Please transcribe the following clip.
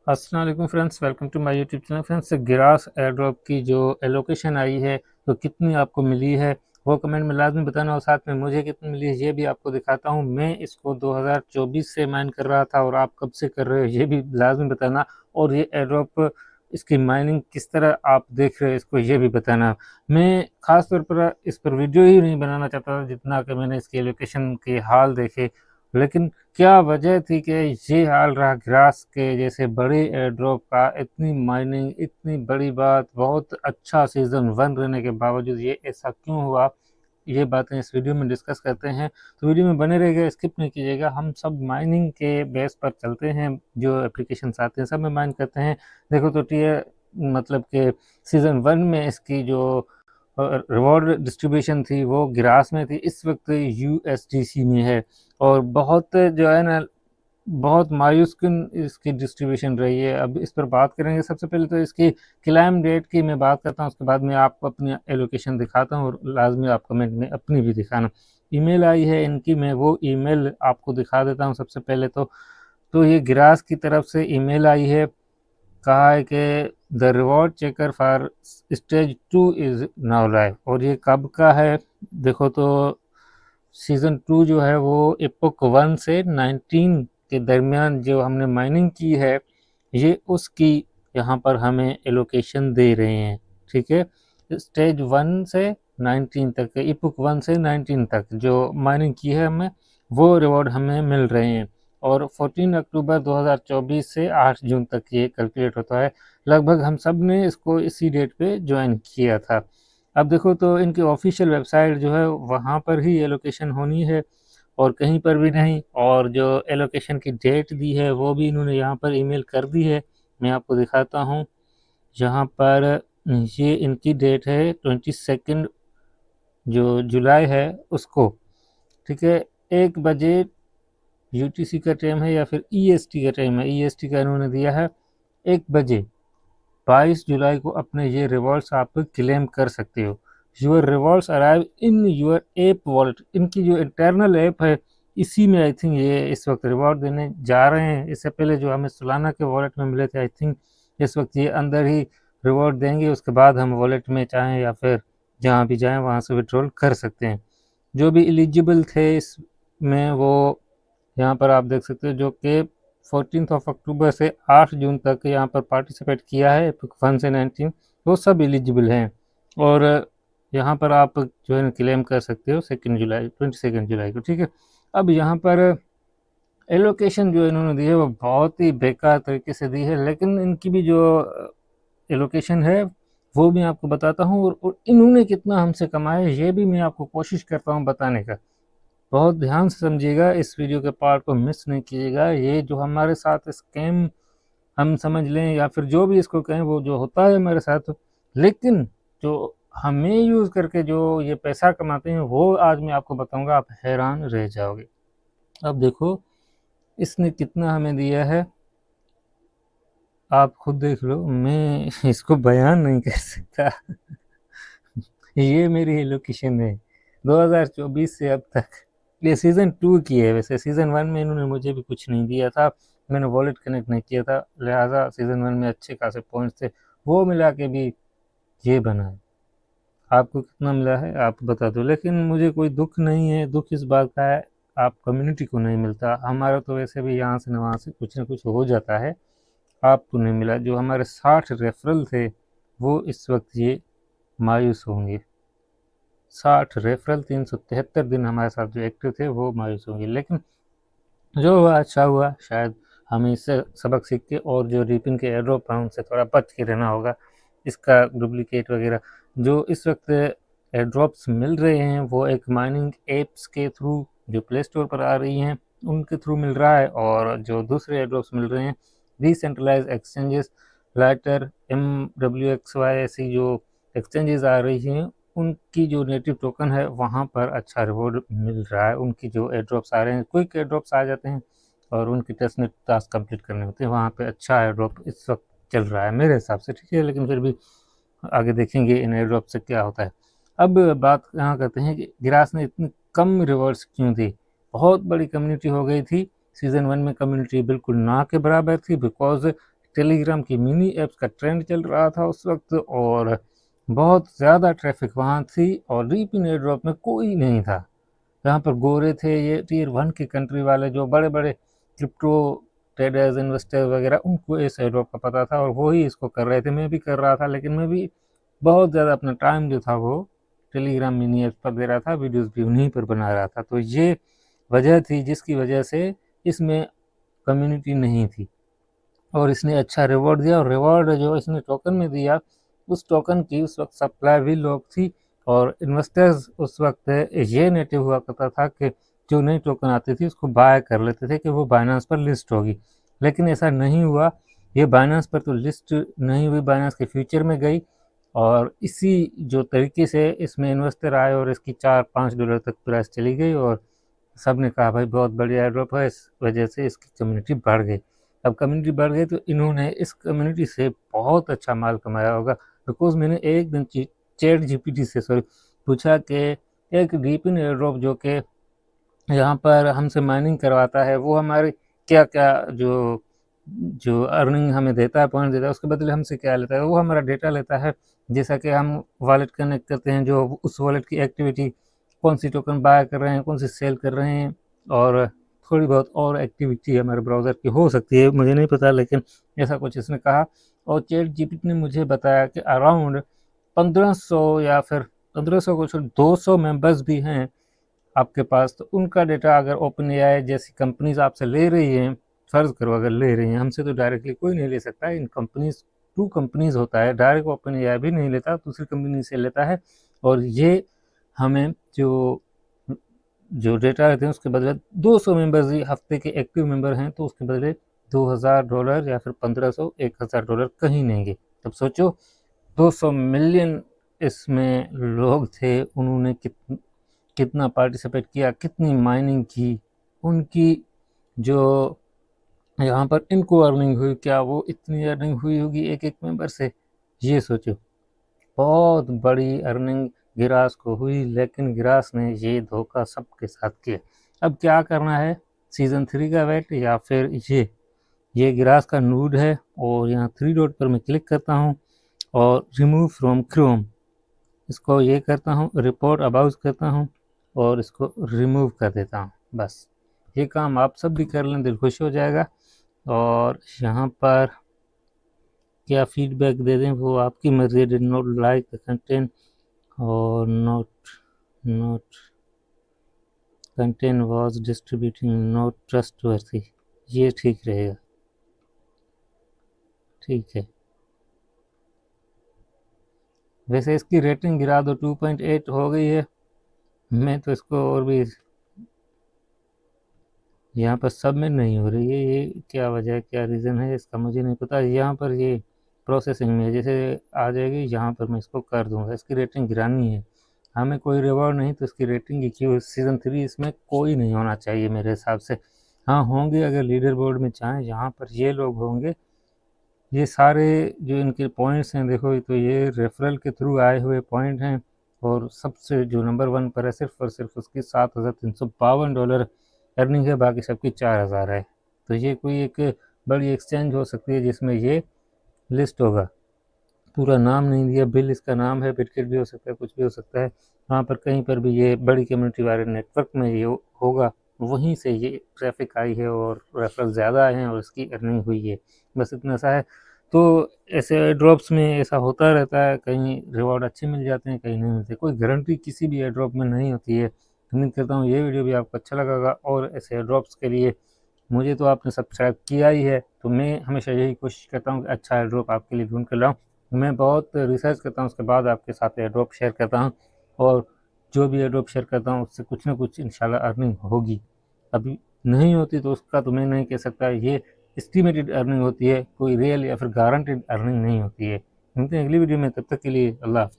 अस्सलाम वालेकुम friends, welcome to my YouTube channel. Friends, गिरास एयर ड्रॉप की जो एलोकेशन आई है तो कितनी आपको मिली है वो कमेंट में लाजमी बताना, और साथ में मुझे कितनी मिली है ये भी आपको दिखाता हूँ। मैं इसको 2024 से माइन कर रहा था और आप कब से कर रहे हो ये भी लाजमी बताना, और ये एयर ड्रॉप इसकी माइनिंग किस तरह आप देख रहे हो इसको ये भी बताना। मैं ख़ास तौर पर इस पर वीडियो ही नहीं बनाना चाहता था जितना कि मैंने इसकी एलोकेशन के हाल देखे, लेकिन क्या वजह थी कि ये हाल रहा ग्रास के जैसे बड़े एयर ड्रॉप का। इतनी माइनिंग, इतनी बड़ी बात, बहुत अच्छा सीज़न 1 रहने के बावजूद ये ऐसा क्यों हुआ, ये बातें इस वीडियो में डिस्कस करते हैं। तो वीडियो में बने रहिएगा, स्किप नहीं कीजिएगा। हम सब माइनिंग के बेस पर चलते हैं, जो एप्लीकेशंस आते हैं सब में माइन करते हैं। देखो तो टीयर मतलब कि सीज़न 1 में इसकी जो रिवॉर्ड डिस्ट्रीब्यूशन थी वो ग्रास में थी, इस वक्त यूएसडीसी में है। और बहुत जो है ना, बहुत मायूस कुन इसकी डिस्ट्रीब्यूशन रही है। अब इस पर बात करेंगे। सबसे पहले तो इसकी क्लाइम डेट की मैं बात करता हूँ, उसके बाद में आपको अपनी एलोकेशन दिखाता हूँ, और लाजमी आप कमेंट में अपनी भी दिखाना। ईमेल आई है इनकी, मैं वो ईमेल आपको दिखा देता हूँ सबसे पहले तो ये गिरास की तरफ से ईमेल आई है। कहा है कि the reward checker for stage 2 is now live, और ये कब का है देखो तो सीज़न 2 जो है वो एपोक 1 से 19 के दरमियान जो हमने माइनिंग की है, ये उसकी यहाँ पर हमें एलोकेशन दे रहे हैं। ठीक है, स्टेज 1 से 19 तक, एपोक 1 से 19 तक जो माइनिंग की है हमें, वो रिवॉर्ड हमें मिल रहे हैं। और 14 अक्टूबर 2024 से 8 जून तक ये कैलकुलेट होता है। लगभग हम सब ने इसको इसी डेट पे ज्वाइन किया था। अब देखो तो इनकी ऑफिशियल वेबसाइट जो है वहाँ पर ही एलोकेशन होनी है और कहीं पर भी नहीं। और जो एलोकेशन की डेट दी है वो भी इन्होंने यहाँ पर ईमेल कर दी है। मैं आपको दिखाता हूँ, यहाँ पर ये इनकी डेट है 22 जो जुलाई है उसको। ठीक है, 1 बजे यूटीसी का टाइम है या फिर ईएसटी का टाइम है, ईएसटी का इन्होंने दिया है 1 बजे। 22 जुलाई को अपने ये रिवॉर्ड्स आप क्लेम कर सकते हो। Your rewards arrive in your app wallet, इनकी जो इंटरनल ऐप है इसी में आई थिंक ये इस वक्त रिवॉर्ड देने जा रहे हैं। इससे पहले जो हमें सोलाना के वॉलेट में मिले थे, आई थिंक इस वक्त ये अंदर ही रिवॉर्ड देंगे। उसके बाद हम वॉलेट में चाहें या फिर जहाँ भी जाएं वहाँ से विड्रॉल कर सकते हैं। जो भी एलिजिबल थे इसमें वो यहाँ पर आप देख सकते हो, जो कि 14 अक्टूबर से 8 जून तक यहाँ पर पार्टिसिपेट किया है 1 से 19, वो सब एलिजिबल हैं। और यहाँ पर आप जो है क्लेम कर सकते हो 22 जुलाई को। ठीक है, अब यहाँ पर एलोकेशन जो इन्होंने दी है वो बहुत ही बेकार तरीके से दी है, लेकिन इनकी भी जो एलोकेशन है वो भी आपको बताता हूँ, और इन्होंने कितना हमसे कमाया ये भी मैं आपको कोशिश करता हूँ बताने का। बहुत ध्यान से समझिएगा, इस वीडियो के पार्ट को मिस नहीं कीजिएगा। ये जो हमारे साथ स्कैम हम समझ लें या फिर जो भी इसको कहें, वो जो होता है हमारे साथ, लेकिन जो हमें यूज़ करके जो ये पैसा कमाते हैं वो आज मैं आपको बताऊंगा, आप हैरान रह जाओगे। अब देखो इसने कितना हमें दिया है, आप खुद देख लो, मैं इसको बयान नहीं कर सकता। ये मेरी लोकेशन है 2024 से अब तक। ये सीज़न 2 की है। वैसे सीज़न 1 में इन्होंने मुझे भी कुछ नहीं दिया था, मैंने वॉलेट कनेक्ट नहीं किया था, लिहाजा सीज़न 1 में अच्छे खासे पॉइंट्स थे, वो मिला के भी ये बना है। आपको कितना मिला है आप बता दो, लेकिन मुझे कोई दुख नहीं है। दुख इस बात का है आप कम्युनिटी को नहीं मिलता, हमारा तो वैसे भी यहाँ से न वहाँ से कुछ ना कुछ हो जाता है, आपको नहीं मिला। जो हमारे 60 रेफरल थे वो इस वक्त ये मायूस होंगे। 60 रेफरल 373 दिन हमारे साथ जो एक्टिव थे वो मायूस होंगे। लेकिन जो हुआ अच्छा हुआ, शायद हमें इससे सबक सीख के और जो रिपिन के एयर ड्रॉप हैं उनसे थोड़ा बच के रहना होगा। इसका डुप्लीकेट वगैरह जो इस वक्त एयर ड्रॉप्स मिल रहे हैं वो एक माइनिंग एप्स के थ्रू जो प्ले स्टोर पर आ रही हैं उनके थ्रू मिल रहा है। और जो दूसरे एयर ड्रॉप्स मिल रहे हैं डिसेंट्रलाइज एक्सचेंजेस, लाइटर, MWXY ऐसी जो एक्सचेंजेस आ रही हैं उनकी जो नेटिव टोकन है वहाँ पर अच्छा रिवॉर्ड मिल रहा है। उनकी जो एयर ड्रॉप्स आ रहे हैं, क्विक एयर ड्रॉप्स आ जाते हैं और उनकी टेस्टनेट टास्क कंप्लीट करने होते हैं, वहाँ पे अच्छा एयर ड्रॉप इस वक्त चल रहा है मेरे हिसाब से। ठीक है, लेकिन फिर भी आगे देखेंगे इन एयर ड्रॉप से क्या होता है। अब बात यहाँ करते हैं कि गिरास ने इतनी कम रिवॉर्ड्स क्यों दी। बहुत बड़ी कम्युनिटी हो गई थी सीज़न 1 में, कम्युनिटी बिल्कुल ना के बराबर थी, बिकॉज टेलीग्राम की मिनी ऐप्स का ट्रेंड चल रहा था उस वक्त, और बहुत ज़्यादा ट्रैफिक वहाँ थी, और रीपिन एयर ड्रॉप में कोई नहीं था। यहाँ पर गोरे थे, ये टियर 1 की कंट्री वाले जो बड़े बड़े क्रिप्टो ट्रेडर्स, इन्वेस्टर्स वगैरह, उनको इस एयर ड्रॉप का पता था और वो ही इसको कर रहे थे। मैं भी कर रहा था, लेकिन मैं भी बहुत ज़्यादा अपना टाइम जो था वो टेलीग्राम मिनी ऐप्स पर दे रहा था, वीडियोज़ भी उन्हीं पर बना रहा था। तो ये वजह थी जिसकी वजह से इसमें कम्युनिटी नहीं थी, और इसने अच्छा रिवॉर्ड दिया, और रिवॉर्ड जो इसने टोकन में दिया, उस टोकन की उस वक्त सप्लाई भी लोग थी, और इन्वेस्टर्स उस वक्त ये नेटिव हुआ करता था कि जो नई टोकन आती थी उसको बाय कर लेते थे कि वो बाइनेंस पर लिस्ट होगी। लेकिन ऐसा नहीं हुआ, ये बाइनेंस पर तो लिस्ट नहीं हुई, बाइनेंस के फ्यूचर में गई, और इसी जो तरीके से इसमें इन्वेस्टर आए और इसकी $4-5 तक प्राइस चली गई, और सब ने कहा भाई बहुत बढ़िया एयर ड्रॉप है, इस वजह से इसकी कम्युनिटी बढ़ गई। अब कम्युनिटी बढ़ गई तो इन्होंने इस कम्युनिटी से बहुत अच्छा माल कमाया होगा, बिकॉज मैंने एक दिन चैट जीपीटी से पूछा कि एक रीपिन एयर ड्रॉप जो कि यहाँ पर हमसे माइनिंग करवाता है, वो हमारे क्या क्या जो जो अर्निंग हमें देता है, पॉइंट देता है, उसके बदले हमसे क्या लेता है। वो हमारा डेटा लेता है, जैसा कि हम वॉलेट कनेक्ट करते हैं, जो उस वॉलेट की एक्टिविटी, कौन सी टोकन बाय कर रहे हैं, कौन सी सेल कर रहे हैं, और थोड़ी बहुत और एक्टिविटी हमारे ब्राउज़र की हो सकती है, मुझे नहीं पता, लेकिन ऐसा कुछ इसने कहा। और चैट जीपीटी ने मुझे बताया कि अराउंड 1500 या फिर 1500 को छोड़ 200 मेंबर्स भी हैं आपके पास, तो उनका डेटा अगर ओपन एआई जैसी कंपनीज आपसे ले रही हैं, फ़र्ज़ करो अगर ले रही हैं, हमसे तो डायरेक्टली कोई नहीं ले सकता, इन कंपनीज टू कंपनीज होता है, डायरेक्ट ओपन एआई भी नहीं लेता, दूसरी कंपनी से लेता है, और ये हमें जो जो डेटा रहते हैं उसके बदले 200 मेंबर्स ही हफ्ते के एक्टिव मेंबर हैं, तो उसके बदले $2000 या फिर 1500 $1000 कहीं नहीं गए। तब सोचो 200 मिलियन इसमें लोग थे, उन्होंने कितना पार्टिसिपेट किया, कितनी माइनिंग की, उनकी जो यहाँ पर इनको अर्निंग हुई, क्या वो इतनी अर्निंग हुई होगी एक एक मेंबर से, ये सोचो। बहुत बड़ी अर्निंग गिरास को हुई, लेकिन गिरास ने ये धोखा सबके साथ किया। अब क्या करना है, सीज़न 3 का वेट या फिर ये गिरास का नूड है, और यहाँ 3 डॉट पर मैं क्लिक करता हूँ और रिमूव फ्रॉम क्रोम, इसको ये करता हूँ, रिपोर्ट अबाउट करता हूँ और इसको रिमूव कर देता हूँ। बस ये काम आप सब भी कर लें, दिल खुश हो जाएगा। और यहाँ पर क्या फीडबैक दे दें वो आपकी मर्जी, did not like the content और not content was distributing not trustworthy, ये ठीक रहेगा, ठीक है। वैसे इसकी रेटिंग गिरा दो, 2.8 हो गई है, मैं तो इसको और भी, यहाँ पर सबमिट नहीं हो रही है, ये क्या वजह है, क्या रीज़न है इसका मुझे नहीं पता। यहाँ पर ये प्रोसेसिंग में जैसे आ जाएगी, यहाँ पर मैं इसको कर दूँगा। इसकी रेटिंग गिरानी है, हमें कोई रिवॉर्ड नहीं तो इसकी रेटिंग की क्यों। सीज़न 3 इसमें कोई नहीं होना चाहिए मेरे हिसाब से। हाँ होंगे अगर लीडर बोर्ड में चाहें, यहाँ पर ये लोग होंगे, ये सारे जो इनके पॉइंट्स हैं देखो, तो ये रेफरल के थ्रू आए हुए पॉइंट हैं, और सबसे जो नंबर 1 पर है सिर्फ और सिर्फ उसकी $7352 अर्निंग है, बाकी सबकी 4000 है। तो ये कोई एक बड़ी एक्सचेंज हो सकती है जिसमें ये लिस्ट होगा। पूरा नाम नहीं दिया, बिल इसका नाम है, बिटकेट भी हो सकता है, कुछ भी हो सकता है। वहाँ पर कहीं पर भी ये बड़ी कम्युनिटी वाले नेटवर्क में ये होगा, वहीं से ये ट्रैफिक आई है और रेफरल ज़्यादा आए हैं और इसकी अर्निंग हुई है, बस इतना सा है। तो ऐसे ड्रॉप्स में ऐसा होता रहता है, कहीं रिवॉर्ड अच्छे मिल जाते हैं, कहीं नहीं मिलते, कोई गारंटी किसी भी एयर ड्रॉप में नहीं होती है। उम्मीद करता हूँ ये वीडियो भी आपको अच्छा लगा होगा, और ऐसे एयर ड्रॉप्स के लिए मुझे तो आपने सब्सक्राइब किया ही है, तो मैं हमेशा यही कोशिश करता हूँ कि अच्छा एयर ड्रॉप आपके लिए ढूंढ कर लाऊँ। मैं बहुत रिसर्च करता हूँ, उसके बाद आपके साथ एयर ड्रॉप शेयर करता हूँ, और जो भी एयर ड्रॉप शेयर करता हूँ उससे कुछ ना कुछ इंशाल्लाह अर्निंग होगी। अभी नहीं होती तो उसका तो मैं नहीं कह सकता, ये एस्टिमेटेड अर्निंग होती है, कोई रियल या फिर गारंटेड अर्निंग नहीं होती है। मिलते हैं अगली वीडियो में, तब तक के लिए अल्लाह हाफ़िज़।